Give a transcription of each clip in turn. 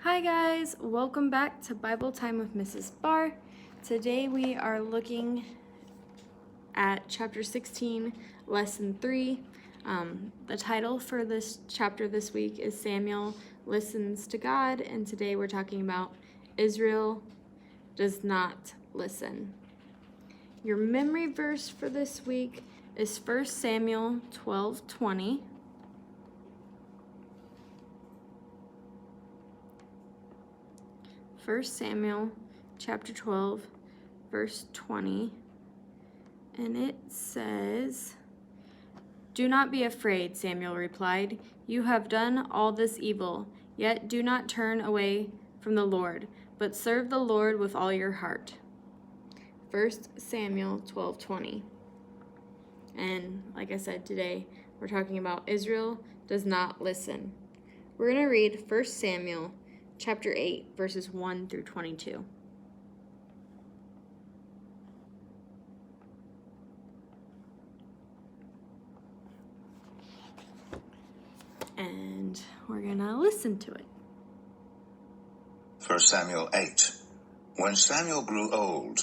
Hi guys, welcome back to Bible Time with Mrs. Barr. Today we are looking at chapter 16, lesson 3. The title for this chapter this week is Samuel Listens to God, and today we're talking about Israel does not listen. Your memory verse for this week is 1 Samuel 12:20. First Samuel chapter 12, verse 20, and it says, "Do not be afraid," Samuel replied. "You have done all this evil, yet do not turn away from the Lord, but serve the Lord with all your heart." 1 Samuel 12:20. And like I said, today we're talking about Israel does not listen. We're going to read 1 Samuel chapter 8, verses 1 through 22. And we're going to listen to it. 1 Samuel 8. When Samuel grew old,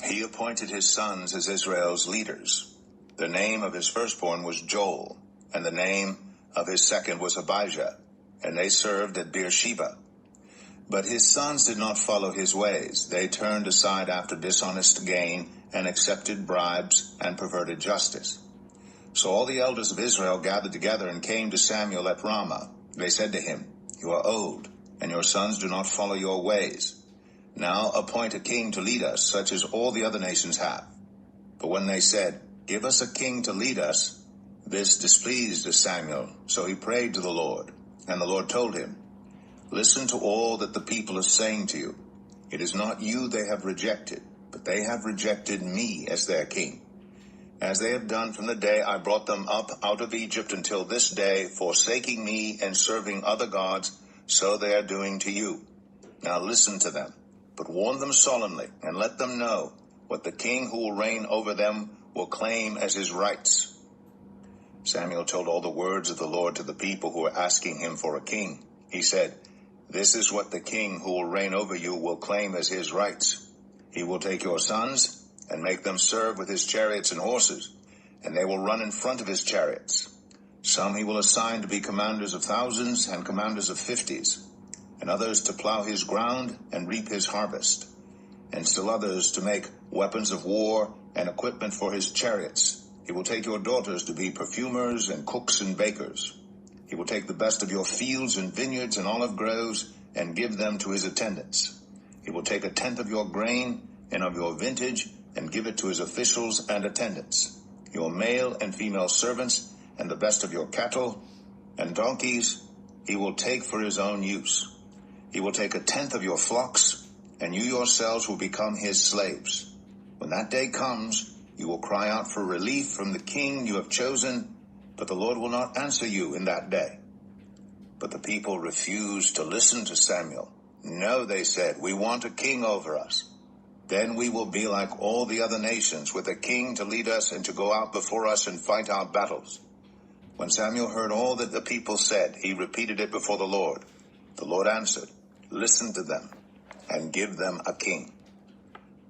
he appointed his sons as Israel's leaders. The name of his firstborn was Joel, and the name of his second was Abijah, and they served at Beersheba. But his sons did not follow his ways. They turned aside after dishonest gain and accepted bribes and perverted justice. So all the elders of Israel gathered together and came to Samuel at Ramah. They said to him, "You are old, and your sons do not follow your ways. Now appoint a king to lead us, such as all the other nations have." But when they said, "Give us a king to lead us," this displeased Samuel. So he prayed to the Lord, and the Lord told him, "Listen to all that the people are saying to you. It is not you they have rejected, but they have rejected me as their king. As they have done from the day I brought them up out of Egypt until this day, forsaking me and serving other gods, so they are doing to you. Now listen to them, but warn them solemnly, and let them know what the king who will reign over them will claim as his rights." Samuel told all the words of the Lord to the people who were asking him for a king. He said, "This is what the king who will reign over you will claim as his rights. He will take your sons and make them serve with his chariots and horses, and they will run in front of his chariots. Some he will assign to be commanders of thousands and commanders of fifties, and others to plow his ground and reap his harvest, and still others to make weapons of war and equipment for his chariots. He will take your daughters to be perfumers and cooks and bakers. He will take the best of your fields and vineyards and olive groves and give them to his attendants. He will take a tenth of your grain and of your vintage and give it to his officials and attendants, your male and female servants, and the best of your cattle and donkeys he will take for his own use. He will take a tenth of your flocks, and you yourselves will become his slaves. When that day comes, you will cry out for relief from the king you have chosen, but the Lord will not answer you in that day." But the people refused to listen to Samuel. "No," they said, "we want a king over us. Then we will be like all the other nations, with a king to lead us and to go out before us and fight our battles." When Samuel heard all that the people said, he repeated it before the Lord. The Lord answered, "Listen to them and give them a king."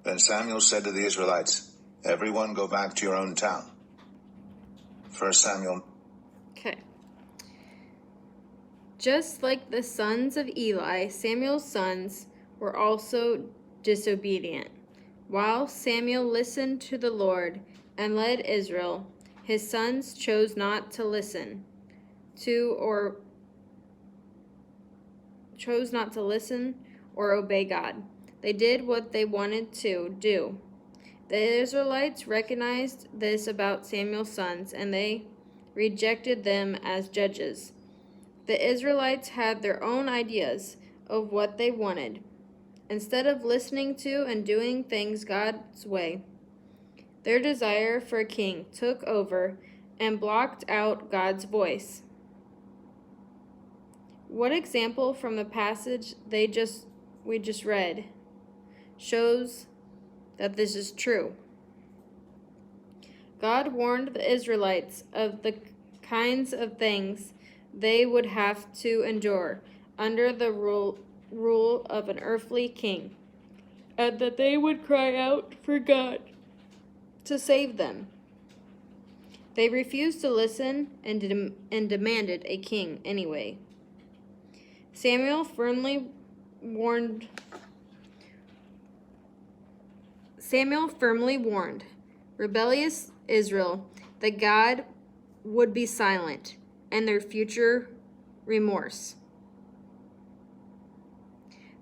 Then Samuel said to the Israelites, "Everyone go back to your own town." 1 Samuel. Okay. Just like the sons of Eli, Samuel's sons were also disobedient. While Samuel listened to the Lord and led Israel, his sons chose not to listen or obey God. They did what they wanted to do. The Israelites recognized this about Samuel's sons, and they rejected them as judges. The Israelites had their own ideas of what they wanted. Instead of listening to and doing things God's way, their desire for a king took over and blocked out God's voice. What example from the passage we just read shows that this is true? God warned the Israelites of the kinds of things they would have to endure under the rule rule of an earthly king, and that they would cry out for God to save them. They refused to listen and demanded a king anyway. Samuel firmly warned rebellious Israel that God would be silent and their future remorse.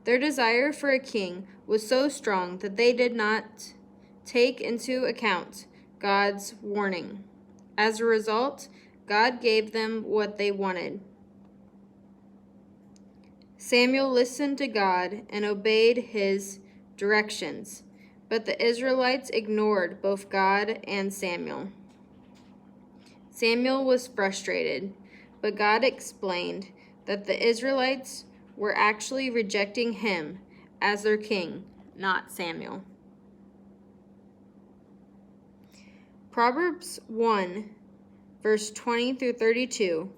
Their desire for a king was so strong that they did not take into account God's warning. As a result, God gave them what they wanted. Samuel listened to God and obeyed his directions, but the Israelites ignored both God and Samuel. Samuel was frustrated, but God explained that the Israelites were actually rejecting him as their king, not Samuel. Proverbs 1, verse 20 through 32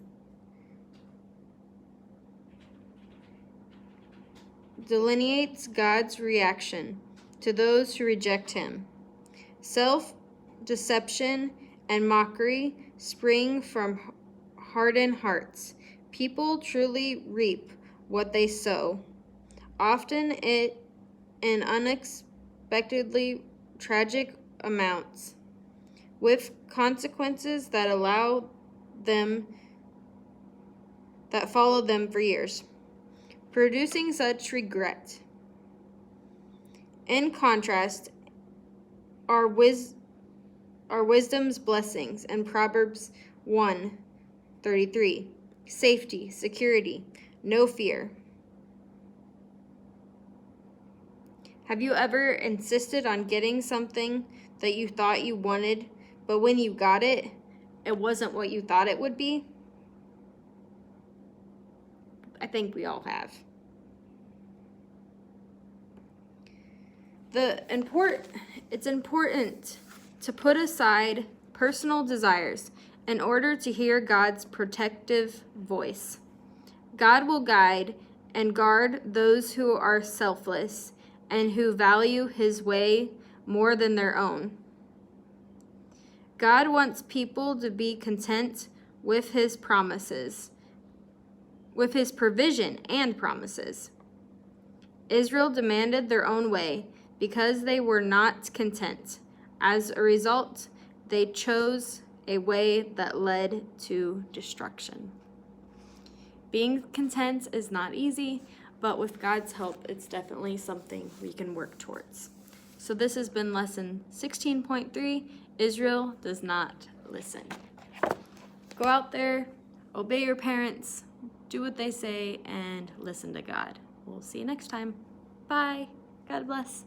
delineates God's reaction to those who reject him. Self-deception and mockery spring from hardened hearts. People truly reap what they sow, often in unexpectedly tragic amounts, with consequences that follow them for years, producing such regret. In contrast, are wisdom's blessings in Proverbs 1:33. Safety, security, no fear. Have you ever insisted on getting something that you thought you wanted, but when you got it, it wasn't what you thought it would be? I think we all have. It's important to put aside personal desires in order to hear God's protective voice. God will guide and guard those who are selfless and who value his way more than their own. God wants people to be content with his promises, with his provision and promises. Israel demanded their own way because they were not content. As a result, they chose a way that led to destruction. Being content is not easy, but with God's help, it's definitely something we can work towards. So this has been lesson 16.3, Israel does not listen. Go out there, obey your parents, do what they say, and listen to God. We'll see you next time. Bye. God bless.